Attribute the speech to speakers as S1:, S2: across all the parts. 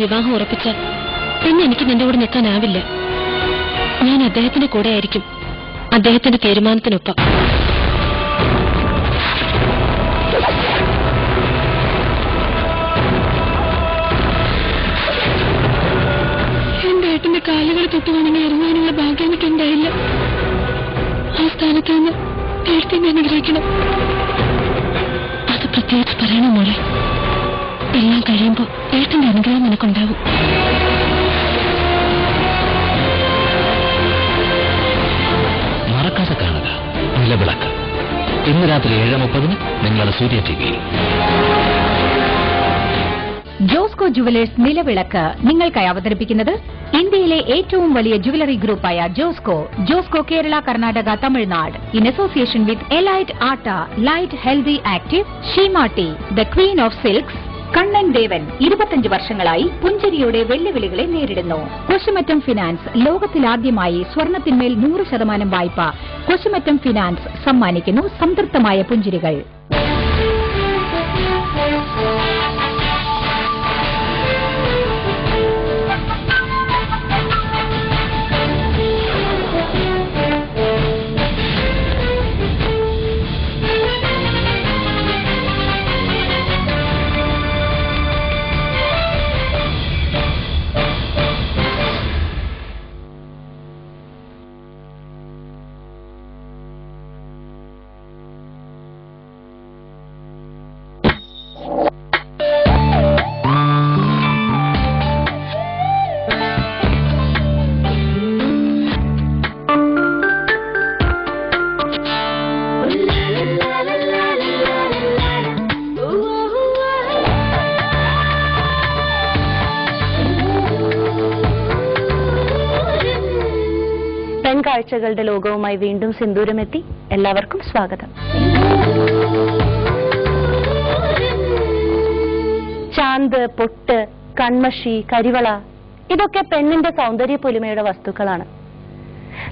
S1: വിവാഹം ഉറപ്പിച്ച പിന്നെ എനിക്ക് നിന്റെ കൂടെ നിൽക്കാനാവില്ല. ഞാൻ അദ്ദേഹത്തിന്റെ കൂടെ ആയിരിക്കും, അദ്ദേഹത്തിന്റെ തീരുമാനത്തിനൊപ്പം. എന്റെ ഏട്ടന്റെ കാലുകൾ തൊട്ട് വേണമെങ്കിൽ ഇറങ്ങാനുള്ള ഭാഗ്യം എനിക്കുണ്ടായില്ല. ആ സ്ഥാനത്ത് നിന്ന് ഏട്ടനെ അനുഗ്രഹിക്കണം. അത് പ്രത്യേകിച്ച് പറയണം മോളെ. എല്ലാം കഴിയുമ്പോ ഏട്ടന്റെ അനുഗ്രഹം നിനക്കുണ്ടാവും.
S2: മറക്കാതെ കാണുക നിലവിളക്ക്. ഇന്ന് രാത്രി 7:30 നിങ്ങളുടെ സൂര്യ ടിവിയിൽ.
S3: ജോസ്കോ ജുവലേഴ്സ് നിലവിളക്ക് നിങ്ങൾക്കായി അവതരിപ്പിക്കുന്നത് ഇന്ത്യയിലെ ഏറ്റവും വലിയ ജുവലറി ഗ്രൂപ്പായ Josco Kerala, Karnataka, Tamil Nadu. In association with elite atta, light healthy active, Seematti, the queen of silks. Kannan Devan 25 വർഷങ്ങളായി പുഞ്ചിരിയുടെ വെല്ലുവിളികളെ നേരിടുന്നു. കൊശുമറ്റം ഫിനാൻസ് ലോകത്തിലാദ്യമായി സ്വർണത്തിന്മേൽ 100% വായ്പ. കൊശുമറ്റം ഫിനാൻസ് സമ്മാനിക്കുന്നു സംതൃപ്തമായ പുഞ്ചിരികൾ.
S4: കാഴ്ചകളുടെ ലോകവുമായി വീണ്ടും സിന്ദൂരമെത്തി. എല്ലാവർക്കും സ്വാഗതം. ചാന്ത്, പൊട്ട്, കൺമഷി, കരിവള ഇതൊക്കെ പെണ്ണിന്റെ സൗന്ദര്യ പൊലിമയുടെ വസ്തുക്കളാണ്.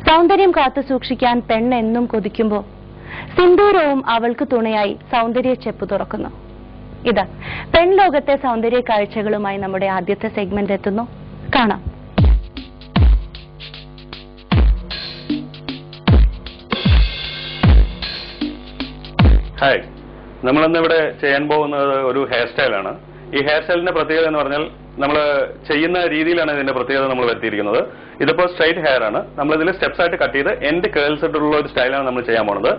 S4: സൗന്ദര്യം കാത്തു സൂക്ഷിക്കാൻ പെണ്ണ് എന്നും കൊതിക്കുമ്പോൾ സിന്ദൂരവും അവൾക്ക് തുണയായി സൗന്ദര്യ ചെപ്പ് തുറക്കുന്നു. ഇതാ പെൺലോകത്തെ സൗന്ദര്യ കാഴ്ചകളുമായി നമ്മുടെ ആദ്യത്തെ സെഗ്മെന്റ് എത്തുന്നു. കാണാം.
S5: ഹായ്, നമ്മളിന്ന് ഇവിടെ ചെയ്യാൻ പോകുന്നത് ഒരു ഹെയർ സ്റ്റൈലാണ്. ഈ ഹെയർ സ്റ്റൈലിന്റെ പ്രത്യേകത എന്ന് പറഞ്ഞാൽ നമ്മൾ ചെയ്യുന്ന രീതിയിലാണ് ഇതിന്റെ പ്രത്യേകത നമ്മൾ വരുത്തിയിരിക്കുന്നത്. ഇതിപ്പോ സ്ട്രൈറ്റ് ഹെയർ ആണ്. നമ്മൾ ഇതിൽ സ്റ്റെപ്സ് ആയിട്ട് കട്ട് ചെയ്ത് എൻഡ് കേൾസ് ഇട്ടുള്ള ഒരു സ്റ്റൈലാണ് നമ്മൾ ചെയ്യാൻ പോകുന്നത്.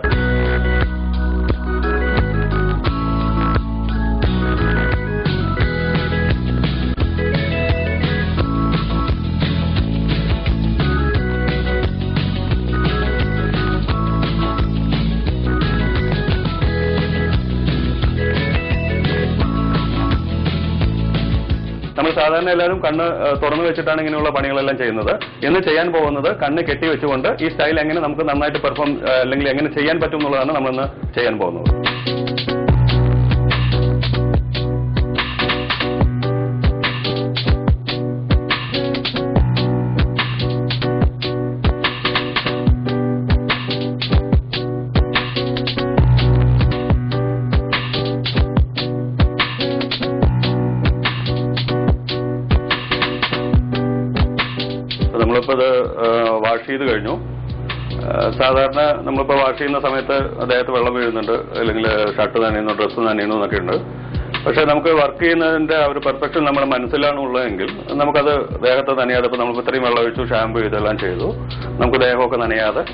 S5: നമ്മൾ സാധാരണ എല്ലാവരും കണ്ണ് തുറന്നു വെച്ചിട്ടാണ് ഇങ്ങനെയുള്ള പണികളെല്ലാം ചെയ്യുന്നത്. ഇന്ന് ചെയ്യാൻ പോകുന്നത് കണ്ണ് കെട്ടി വെച്ചുകൊണ്ട് ഈ സ്റ്റൈൽ എങ്ങനെ നമുക്ക് നന്നായിട്ട് പെർഫോം അല്ലെങ്കിൽ എങ്ങനെ ചെയ്യാൻ പറ്റും എന്നുള്ളതാണ് നമ്മളിന്ന് ചെയ്യാൻ പോകുന്നത്. നമ്മളിപ്പോൾ ഇത് വാഷ് ചെയ്ത് കഴിഞ്ഞു. സാധാരണ നമ്മളിപ്പോൾ വാഷ് ചെയ്യുന്ന സമയത്ത് അദ്ദേഹത്ത് വെള്ളം വീഴുന്നുണ്ട്, അല്ലെങ്കിൽ ഷർട്ട് നനയുന്നു, ഡ്രസ്സ് നനയുന്നു എന്നൊക്കെ ഉണ്ട്. പക്ഷെ നമുക്ക് വർക്ക് ചെയ്യുന്നതിന്റെ ആ ഒരു പെർഫെക്ഷൻ നമ്മുടെ മനസ്സിലാണ് ഉള്ളതെങ്കിൽ നമുക്കത് ദേഹത്ത് നനയാതെ, ഇപ്പോൾ നമുക്ക് ഇത്രയും വെള്ളം ഒഴിച്ചു, ഷാമ്പു ഇതെല്ലാം ചെയ്തു, നമുക്ക് ദേഹമൊക്കെ നനയാതെ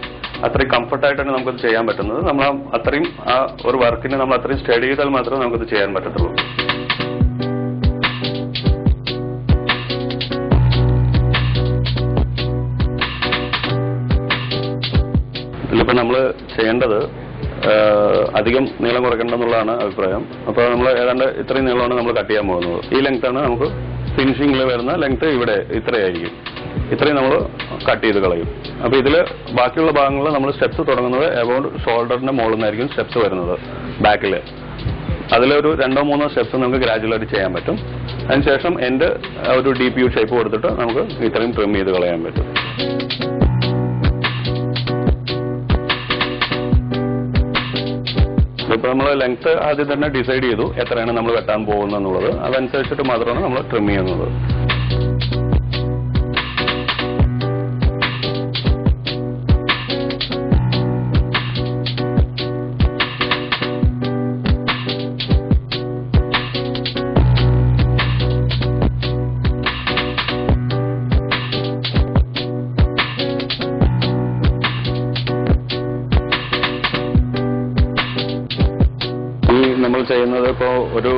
S5: അത്രയും കംഫർട്ടായിട്ടാണ് നമുക്കത് ചെയ്യാൻ പറ്റുന്നത്. നമ്മൾ അത്രയും ആ ഒരു വർക്കിന് നമ്മൾ അത്രയും സ്റ്റഡി ചെയ്താൽ മാത്രമേ നമുക്കത് ചെയ്യാൻ പറ്റത്തുള്ളൂ. ഇതിലിപ്പോൾ നമ്മൾ ചെയ്യേണ്ടത് അധികം നീളം കുറയ്ക്കേണ്ടെന്നുള്ളതാണ് അഭിപ്രായം. അപ്പോൾ നമ്മൾ ഏതാണ്ട് ഇത്രയും നീളമാണ് നമ്മൾ കട്ട് ചെയ്യാൻ പോകുന്നത്. ഈ ലെങ്ത്താണ് നമുക്ക് ഫിനിഷിംഗിൽ വരുന്ന ലെങ്ത്. ഇവിടെ ഇത്രയായിരിക്കും. ഇത്രയും നമ്മൾ കട്ട് ചെയ്ത് കളയും. അപ്പോൾ ഇതിൽ ബാക്കിയുള്ള ഭാഗങ്ങളിൽ നമ്മൾ സ്റ്റെപ്സ് തുടങ്ങുന്നത് എബൌണ്ട് ഷോൾഡറിന്റെ മുകളിൽ നിന്നായിരിക്കും സ്റ്റെപ്സ് വരുന്നത് ബാക്കിൽ. അതിലൊരു 2-3 സ്റ്റെപ്സ് നമുക്ക് ഗ്രാജുവലായിട്ട് ചെയ്യാൻ പറ്റും. അതിനുശേഷം എൻ്റെ ഒരു ഡീപ്പ് യു ഷേപ്പ് കൊടുത്തിട്ട് നമുക്ക് ഇത്രയും ട്രിം ചെയ്ത് കളയാൻ പറ്റും. ഇപ്പോൾ നമ്മൾ ലെങ്ത് ആദ്യം തന്നെ ഡിസൈഡ് ചെയ്തു എത്രയാണ് നമ്മൾ വെട്ടാൻ പോകുന്നത് എന്നുള്ളത്. അതനുസരിച്ചിട്ട് മാത്രമാണ് നമ്മൾ ട്രിം ചെയ്യുന്നത്. നമ്മളിപ്പോൾ ഒരു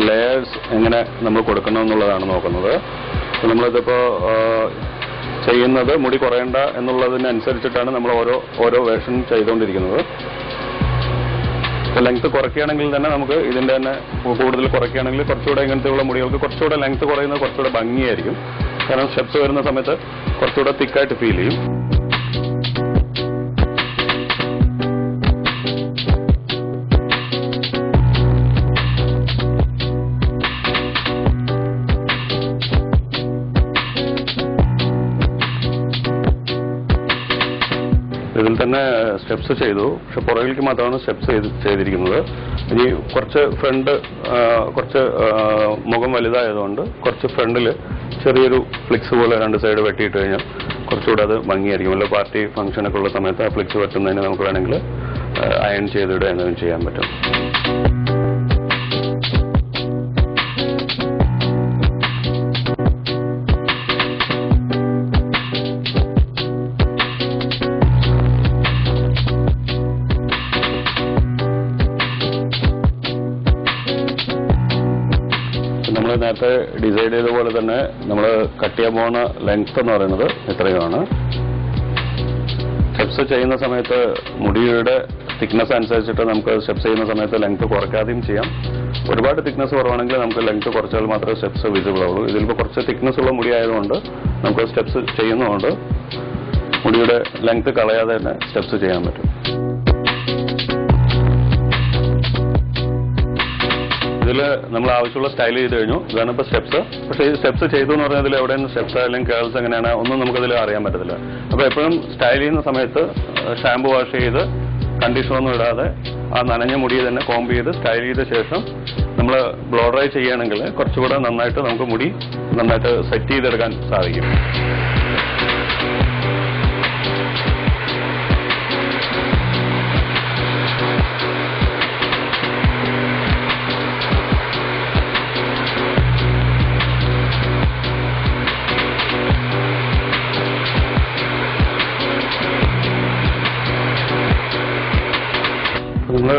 S5: ലെയേഴ്സ് എങ്ങനെ നമ്മൾ കൊടുക്കണം എന്നുള്ളതാണ് നോക്കുന്നത്. നമ്മളിതിപ്പോൾ ചെയ്യുന്നത് മുടി കുറയണ്ട എന്നുള്ളതിനനുസരിച്ചിട്ടാണ് നമ്മൾ ഓരോ വേർഷൻ ചെയ്തുകൊണ്ടിരിക്കുന്നത്. ലെങ്ത് കുറയ്ക്കുകയാണെങ്കിൽ തന്നെ നമുക്ക് ഇതിന്റെ തന്നെ കൂടുതൽ കുറയ്ക്കുകയാണെങ്കിൽ കുറച്ചുകൂടെ ഇങ്ങനത്തെയുള്ള മുടികൾക്ക് കുറച്ചുകൂടെ ലെങ്ത് കുറയുന്നത് കുറച്ചുകൂടെ ഭംഗിയായിരിക്കും. കാരണം സ്റ്റെപ്സ് വരുന്ന സമയത്ത് കുറച്ചുകൂടെ തിക്കായിട്ട് ഫീൽ ചെയ്യും. ഇതിൽ തന്നെ സ്റ്റെപ്സ് ചെയ്തു, പക്ഷെ പുറകിലേക്ക് മാത്രമാണ് സ്റ്റെപ്സ് ചെയ്തിരിക്കുന്നത്. ഇനി കുറച്ച് കുറച്ച് മുഖം വലുതായതുകൊണ്ട് കുറച്ച് ഫ്രണ്ടിൽ ചെറിയൊരു ഫ്ലിക്സ് പോലെ 2 സൈഡ് വെട്ടിയിട്ട് കഴിഞ്ഞാൽ കുറച്ചുകൂടെ അത് ഭംഗിയായിരിക്കും. വല്ല പാർട്ടി ഫംഗ്ഷനൊക്കെ ഉള്ള സമയത്ത് ആ ഫ്ലിക്സ് വെട്ടുന്നതിന് നമുക്ക് വേണമെങ്കിൽ അയൺ ചെയ്തിടുക എന്നതും ചെയ്യാൻ പറ്റും. നമ്മൾ നേരത്തെ ഡിസൈഡ് ചെയ്ത പോലെ തന്നെ നമ്മൾ കട്ട് ചെയ്യാൻ പോകുന്ന ലെങ്ത് എന്ന് പറയുന്നത് ഇത്രയുമാണ്. സ്റ്റെപ്സ് ചെയ്യുന്ന സമയത്ത് മുടിയുടെ തിക്നെസ് അനുസരിച്ചിട്ട് നമുക്ക് സ്റ്റെപ്സ് ചെയ്യുന്ന സമയത്ത് ലെങ്ത് കുറയ്ക്കാതെയും ചെയ്യാം. ഒരുപാട് തിക്നെസ് കുറവാണെങ്കിൽ നമുക്ക് ലെങ്ത് കുറച്ചാൽ മാത്രമേ സ്റ്റെപ്സ് വിസിബിൾ ആവുള്ളൂ. ഇതിലിപ്പോൾ കുറച്ച് തിക്നെസ് ഉള്ള മുടി ആയതുകൊണ്ട് നമുക്ക് സ്റ്റെപ്സ് ചെയ്യുന്നതുകൊണ്ട് മുടിയുടെ ലെങ്ത് കളയാതെ തന്നെ സ്റ്റെപ്സ് ചെയ്യാൻ പറ്റും. ഇതിൽ നമ്മൾ ആവശ്യമുള്ള സ്റ്റൈൽ ചെയ്ത് കഴിഞ്ഞു. ഇതാണ് ഇപ്പോൾ സ്റ്റെപ്സ്. പക്ഷേ ഈ സ്റ്റെപ്സ് ചെയ്തു എന്ന് പറഞ്ഞാൽ ഇതിൽ എവിടെയും സ്റ്റെപ്സ് അല്ലെങ്കിൽ കേൾസ് എങ്ങനെയാണ് ഒന്നും നമുക്കതിൽ അറിയാൻ പറ്റത്തില്ല. അപ്പോൾ എപ്പോഴും സ്റ്റൈൽ ചെയ്യുന്ന സമയത്ത് ഷാമ്പു വാഷ് ചെയ്ത് കണ്ടീഷണറൊന്നും ഇടാതെ ആ നനഞ്ഞ മുടി തന്നെ കോംബ് ചെയ്ത് സ്റ്റൈൽ ചെയ്ത ശേഷം നമ്മൾ ബ്ലോ ഡ്രൈ ചെയ്യുകയാണെങ്കിൽ കുറച്ചുകൂടെ നന്നായിട്ട് നമുക്ക് മുടി നന്നായിട്ട് സെറ്റ് ചെയ്തെടുക്കാൻ സാധിക്കും. നമ്മൾ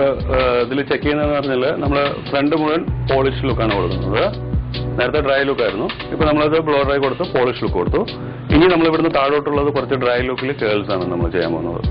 S5: ഇതിൽ ചെക്ക് ചെയ്യുന്നതെന്ന് പറഞ്ഞാൽ നമ്മൾ ഫ്രണ്ട് മുഴുവൻ പോളിഷ് ലുക്കാണ് കൊടുക്കുന്നത്. നേരത്തെ ഡ്രൈ ലുക്കായിരുന്നു. ഇപ്പൊ നമ്മളത് ബ്ലോ ഡ്രൈ കൊടുത്ത് പോളിഷ് ലുക്ക് കൊടുത്തു. ഇനി നമ്മൾ ഇവിടുന്ന് താഴോട്ടുള്ളത് കുറച്ച് ഡ്രൈ ലുക്കിൽ കേൾസ് ആണ് നമ്മൾ ചെയ്യാൻ പോകുന്നത്.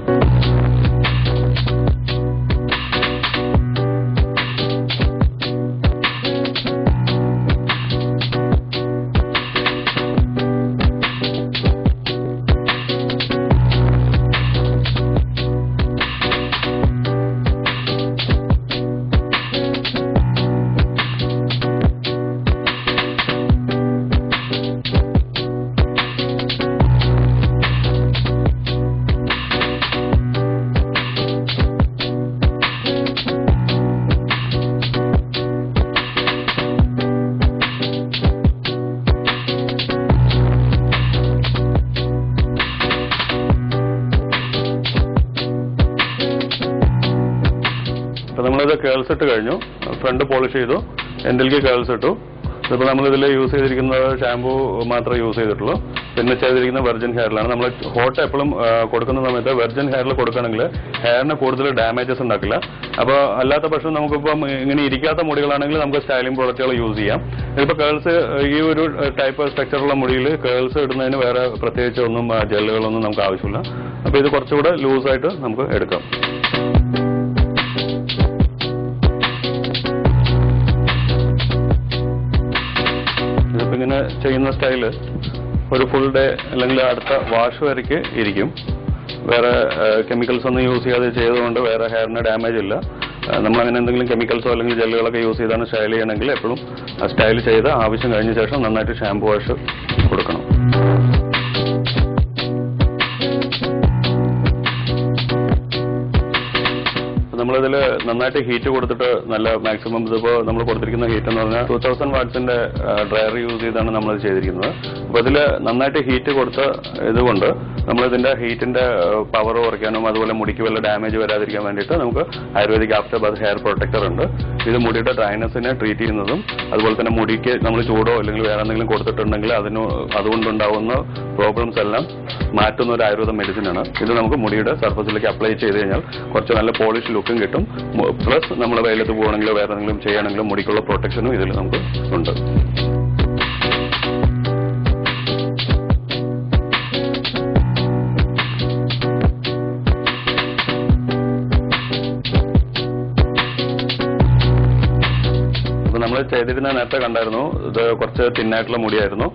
S5: നമ്മളത് കേൾസ് ഇട്ട് കഴിഞ്ഞു. ഫ്രണ്ട് പോളിഷ് ചെയ്തു, എൻഡിലേക്ക് കേൾസ് ഇട്ടു. ഇതിപ്പോൾ നമ്മളിതിൽ യൂസ് ചെയ്തിരിക്കുന്നത് ഷാമ്പൂ മാത്രമേ യൂസ് ചെയ്തിട്ടുള്ളൂ. പിന്നെ ചെയ്തിരിക്കുന്ന വെർജിൻ ഹെയറിലാണ്. നമ്മൾ ഹോട്ട് എപ്പോഴും കൊടുക്കുന്ന സമയത്ത് വെർജിൻ ഹെയറിൽ കൊടുക്കുകയാണെങ്കിൽ ഹെയറിന് കൂടുതൽ ഡാമേജസ് ഉണ്ടാക്കില്ല. അപ്പോൾ അല്ലാത്ത പക്ഷം നമുക്കിപ്പം ഇങ്ങനെ ഇരിക്കാത്ത മുടികളാണെങ്കിൽ നമുക്ക് സ്റ്റൈലിംഗ് പ്രോഡക്റ്റുകൾ യൂസ് ചെയ്യാം. ഇതിപ്പോൾ കേൾസ് ഈ ഒരു ടൈപ്പ് സ്ട്രക്ചറുള്ള മുടിയിൽ കേൾസ് ഇടുന്നതിന് വേറെ പ്രത്യേകിച്ച് ഒന്നും ജെല്ലുകളൊന്നും നമുക്ക് ആവശ്യമില്ല. അപ്പോൾ ഇത് കുറച്ചുകൂടെ ലൂസായിട്ട് നമുക്ക് എടുക്കാം. ഇങ്ങനെ ചെയ്യുന്ന സ്റ്റൈല് ഒരു ഫുൾ ഡേ അല്ലെങ്കിൽ അടുത്ത വാഷ് വരയ്ക്ക് ഇരിക്കും. വേറെ കെമിക്കൽസ് ഒന്നും യൂസ് ചെയ്യാതെ ചെയ്തുകൊണ്ട് വേറെ ഹെയറിന് ഡാമേജ് ഇല്ല. നമ്മളങ്ങനെ എന്തെങ്കിലും കെമിക്കൽസോ അല്ലെങ്കിൽ ജെല്ലുകളൊക്കെ യൂസ് ചെയ്താണ് സ്റ്റൈൽ ചെയ്യണമെങ്കിൽ എപ്പോഴും സ്റ്റൈൽ ചെയ്ത് ആവശ്യം കഴിഞ്ഞ ശേഷം നന്നായിട്ട് ഷാമ്പു വാഷ് കൊടുക്കണം. നമ്മളിതിൽ നന്നായിട്ട് ഹീറ്റ് കൊടുത്തിട്ട് നല്ല മാക്സിമം ഇതിപ്പോൾ നമ്മൾ കൊടുത്തിരിക്കുന്ന ഹീറ്റ് എന്ന് പറഞ്ഞാൽ 2000 വാട്ട്സിന്റെ ഡ്രയർ യൂസ് ചെയ്താണ് നമ്മൾ ചെയ്തിരിക്കുന്നത്. അപ്പോൾ ഇതിൽ നന്നായിട്ട് ഹീറ്റ് കൊടുത്ത ഇതുകൊണ്ട് നമ്മളിതിന്റെ ഹീറ്റിന്റെ പവർ കുറയ്ക്കാനും അതുപോലെ മുടിക്ക് വല്ല ഡാമേജ് വരാതിരിക്കാൻ വേണ്ടിയിട്ട് നമുക്ക് ayurvedic after bath hair protector ഉണ്ട്. ഇത് മുടിയുടെ ഡ്രൈനെസ്സിനെ ട്രീറ്റ് ചെയ്യുന്നതും അതുപോലെ തന്നെ മുടിക്ക് നമ്മൾ ചൂടോ അല്ലെങ്കിൽ വേറെ എന്തെങ്കിലും കൊടുത്തിട്ടുണ്ടെങ്കിൽ അതുകൊണ്ടുണ്ടാവുന്ന പ്രോബ്ലംസ് എല്ലാം മാറ്റുന്ന ഒരു ആയുർവേദ മെഡിസിൻ ആണ്. ഇത് നമുക്ക് മുടിയുടെ സർഫസിലേക്ക് അപ്ലൈ ചെയ്ത് കഴിഞ്ഞാൽ കുറച്ച് നല്ല പോളിഷ് ലുക്കും കിട്ടും. പ്ലസ് നമ്മൾ വെയിലത്ത് പോകണമെങ്കിലോ വേറെ എന്തെങ്കിലും ചെയ്യണമെങ്കിലോ മുടിക്കുള്ള പ്രൊട്ടക്ഷനും ഇതിൽ നമുക്ക് ഉണ്ട്. നമ്മൾ ചെയ്തിരുന്ന നേരത്തെ കണ്ടായിരുന്നു, ഇത് കുറച്ച് തിന്നായിട്ടുള്ള മുടിയായിരുന്നു.